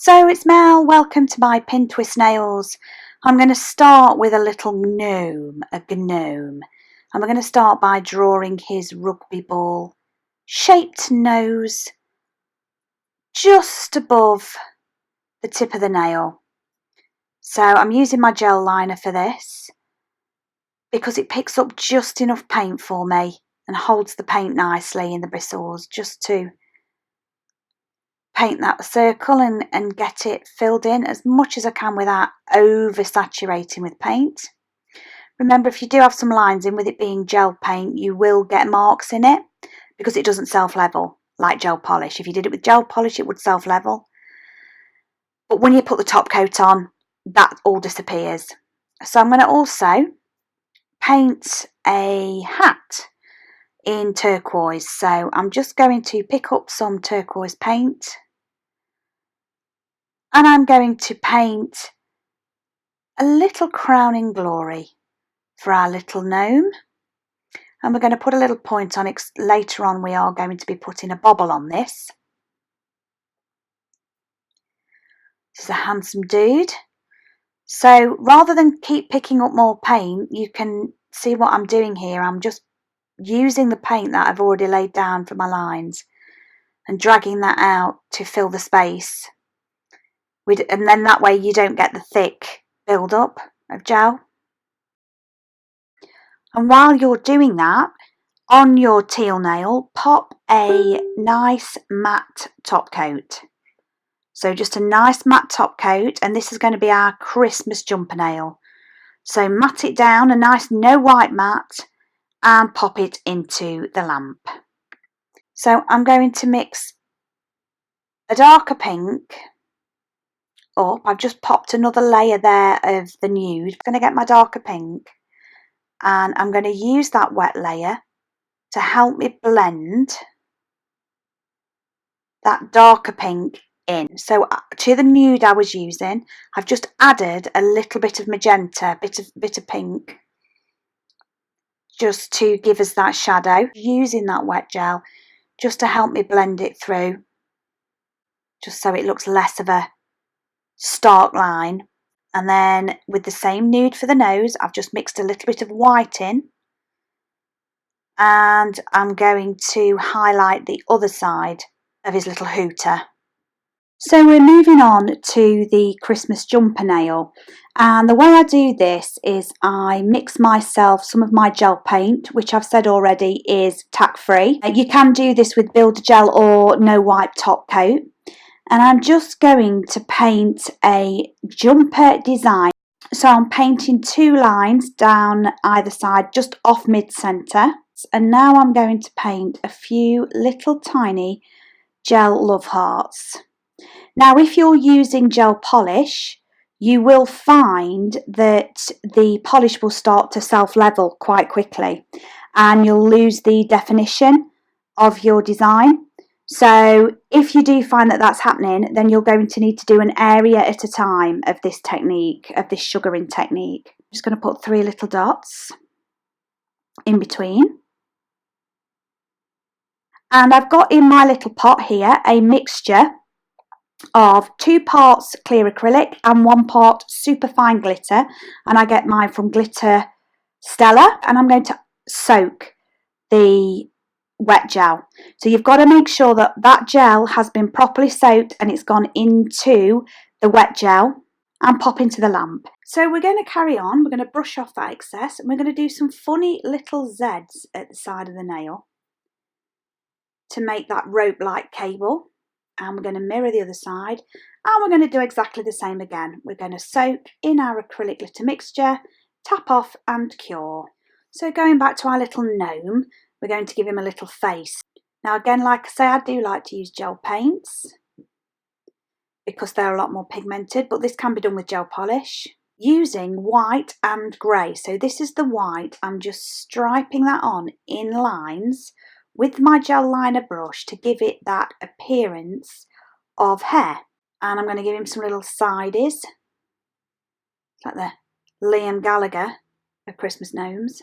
So it's Mel, welcome to my Pintwist nails. I'm going to start with a little gnome, And we're going to start by drawing his rugby ball shaped nose just above the tip of the nail. So I'm using my gel liner for this because it picks up just enough paint for me and holds the paint nicely in the bristles just to paint that circle and get it filled in as much as I can without oversaturating with paint. Remember, if you do have some lines in with it being gel paint, you will get marks in it because it doesn't self-level like gel polish. If you did it with gel polish, it would self-level. But when you put the top coat on, that all disappears. So I'm going to also paint a hat in turquoise. So I'm just going to pick up some turquoise paint. And I'm going to paint a little crowning glory for our little gnome. And we're going to put a little point on it. Later on, we are going to be putting a bobble on this. This is a handsome dude. So rather than keep picking up more paint, you can see what I'm doing here. I'm just using the paint that I've already laid down for my lines and dragging that out to fill the space. And then that way you don't get the thick build up of gel. And while you're doing that, on your teal nail, pop a nice matte top coat. So just a nice matte top coat, and this is going to be our Christmas jumper nail. So matte it down, a nice no white matte, and pop it into the lamp. So I'm going to mix a darker pink up. I've just popped another layer there of the nude. I'm going to get my darker pink, and I'm going to use that wet layer to help me blend that darker pink in. So to the nude I was using, I've just added a little bit of magenta, bit of pink, just to give us that shadow, using that wet gel just to help me blend it through, just so it looks less of a stark line. And then with the same nude for the nose, I've just mixed a little bit of white in, and I'm going to highlight the other side of his little hooter. So we're moving on to the Christmas jumper nail, and the way I do this is I mix myself some of my gel paint, which I've said already is tack free. You can do this with Builder Gel or no wipe top coat, and I'm just going to paint a jumper design. So I'm painting two lines down either side, just off mid-centre, and now I'm going to paint a few little tiny gel love hearts. Now, if you're using gel polish, you will find that the polish will start to self-level quite quickly and you'll lose the definition of your design. So if you do find that that's happening, then you're going to need to do an area at a time of this technique, of this sugaring technique. I'm just going to put 3 little dots in between. And I've got in my little pot here a mixture of 2 parts clear acrylic and 1 part superfine glitter, and I get mine from Glitter Stella, and I'm going to soak the wet gel. So you've got to make sure that that gel has been properly soaked and it's gone into the wet gel and pop into the lamp. So we're going to carry on, we're going to brush off that excess, and we're going to do some funny little Z's at the side of the nail to make that rope-like cable. And we're going to mirror the other side, and we're going to do exactly the same again. We're going to soak in our acrylic glitter mixture, tap off and cure. So going back to our little gnome, we're going to give him a little face. Now again, like I say, I do like to use gel paints because they're a lot more pigmented, but this can be done with gel polish using white and grey. So this is the white, I'm just striping that on in lines with my gel liner brush to give it that appearance of hair. And I'm going to give him some little sides, like the Liam Gallagher of Christmas gnomes.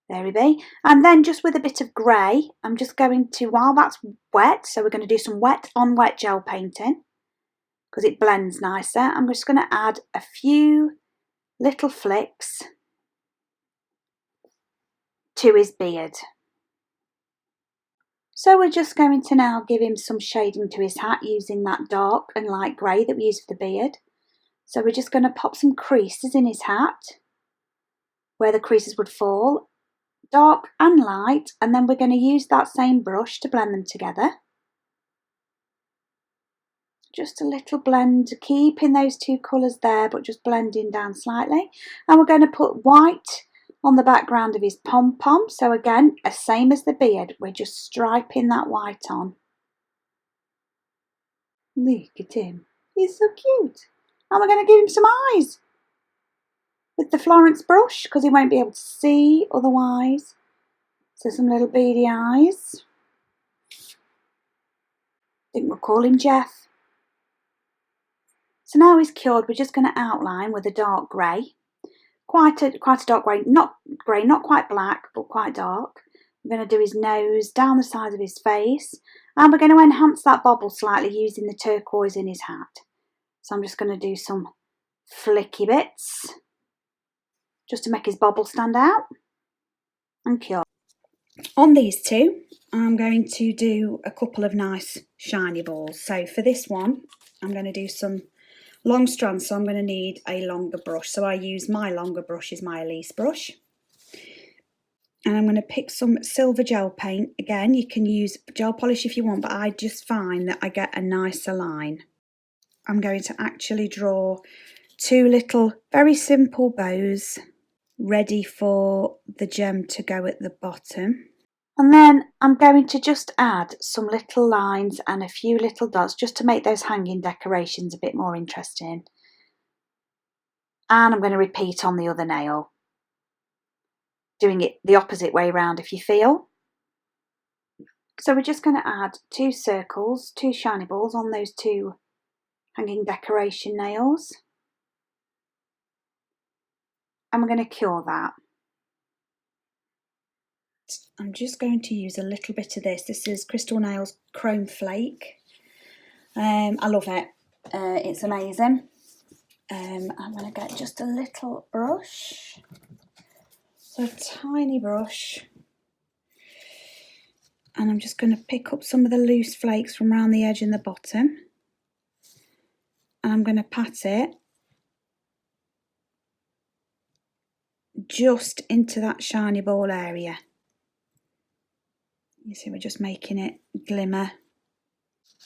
There he be. And then just with a bit of grey, I'm just going to, while that's wet, so we're going to do some wet on wet gel painting. because it blends nicer. I'm just going to add a few little flicks to his beard. So we're just going to now give him some shading to his hat using that dark and light grey that we used for the beard. So we're just going to pop some creases in his hat where the creases would fall, dark and light, and then we're going to use that same brush to blend them together. Just a little blend, keeping those two colours there but just blending down slightly. And we're going to put white on the background of his pom-pom. So again, same as the beard, we're just striping that white on. Look at him, he's so cute. And we're going to give him some eyes with the Florence brush because he won't be able to see otherwise. So some little beady eyes. I think we'll call him Jeff. So now he's cured, we're just going to outline with a dark grey. Quite a dark grey, not quite black, but quite dark. We're going to do his nose, down the side of his face, and we're going to enhance that bobble slightly using the turquoise in his hat. So I'm just going to do some flicky bits, just to make his bobble stand out, and cure. On these two, I'm going to do a couple of nice shiny balls. So for this one, I'm going to do some long strands, so I'm going to need a longer brush. So I use my longer brush, is my Elise brush. And I'm going to pick some silver gel paint. Again, you can use gel polish if you want, but I just find that I get a nicer line. I'm going to actually draw two little, very simple bows ready for the gem to go at the bottom. And then I'm going to just add some little lines and a few little dots just to make those hanging decorations a bit more interesting. And I'm going to repeat on the other nail, doing it the opposite way round if you feel. So we're just going to add two circles, two shiny balls on those two hanging decoration nails. And we're going to cure that. I'm just going to use a little bit of this. This is Crystal Nails Chrome Flake. I love it. It's amazing. I'm going to get just a little brush. So a tiny brush. And I'm just going to pick up some of the loose flakes from around the edge and the bottom. And I'm going to pat it just into that shiny ball area. You see, we're just making it glimmer.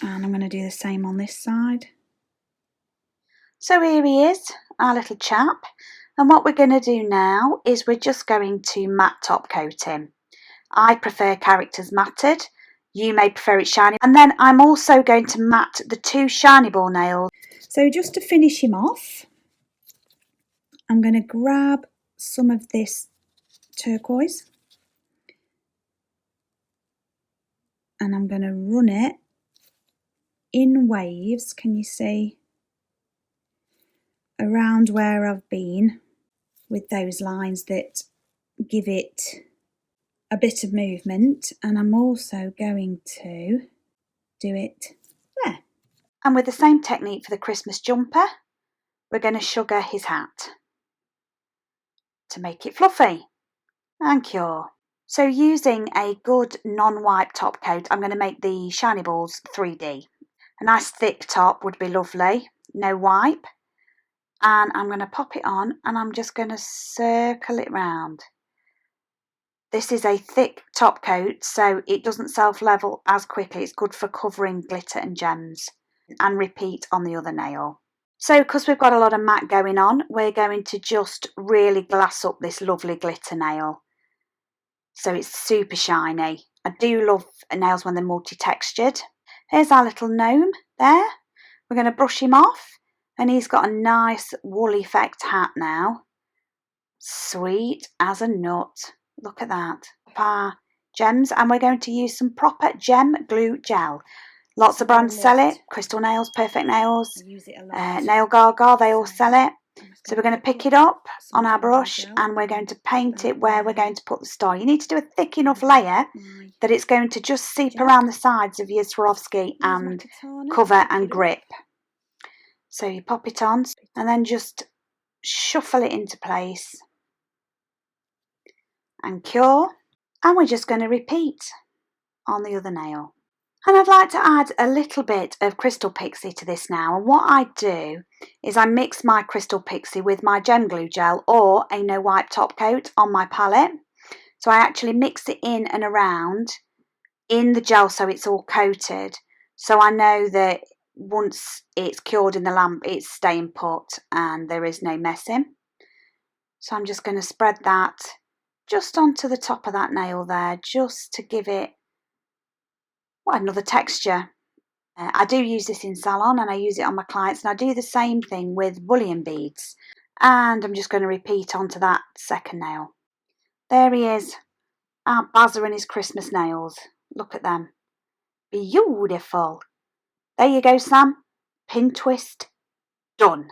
And I'm going to do the same on this side. So here he is, our little chap. And what we're going to do now is we're just going to matte top coat him. I prefer characters matted. You may prefer it shiny. And then I'm also going to matte the two shiny ball nails. So just to finish him off, I'm going to grab some of this turquoise. And I'm going to run it in waves, can you see, around where I've been with those lines that give it a bit of movement. And I'm also going to do it there. And with the same technique for the Christmas jumper, we're going to sugar his hat to make it fluffy and cure. So using a good non-wipe top coat, I'm going to make the shiny balls 3D. A nice thick top would be lovely, no wipe. And I'm going to pop it on and I'm just going to circle it round. This is a thick top coat, so it doesn't self-level as quickly. It's good for covering glitter and gems. And repeat on the other nail. So because we've got a lot of matte going on, we're going to just really glass up this lovely glitter nail. So it's super shiny. I do love nails when they're multi-textured. Here's our little gnome there. We're going to brush him off and he's got a nice wool effect hat now. Sweet as a nut. Look at that. Our gems, and we're going to use some proper gem glue gel. Lots of brands sell it. Crystal Nails, Perfect Nails, Nail Gaga, they all sell it. So we're going to pick it up on our brush and we're going to paint it where we're going to put the star. You need to do a thick enough layer that it's going to just seep around the sides of your Swarovski and cover and grip. So you pop it on and then just shuffle it into place and cure. And we're just going to repeat on the other nail. And I'd like to add a little bit of Crystal Pixie to this now. And what I do is I mix my Crystal Pixie with my gem glue gel or a no wipe top coat on my palette. So I actually mix it in and around in the gel so it's all coated. So I know that once it's cured in the lamp, it's staying put and there is no messing. So I'm just going to spread that just onto the top of that nail there, just to give it another texture. I do use this in salon and I use it on my clients, and I do the same thing with bullion beads. And I'm just going to repeat onto that second nail. There he is, our Bazza and his Christmas nails. Look at them. Beautiful. There you go, Sam. Pintwist done.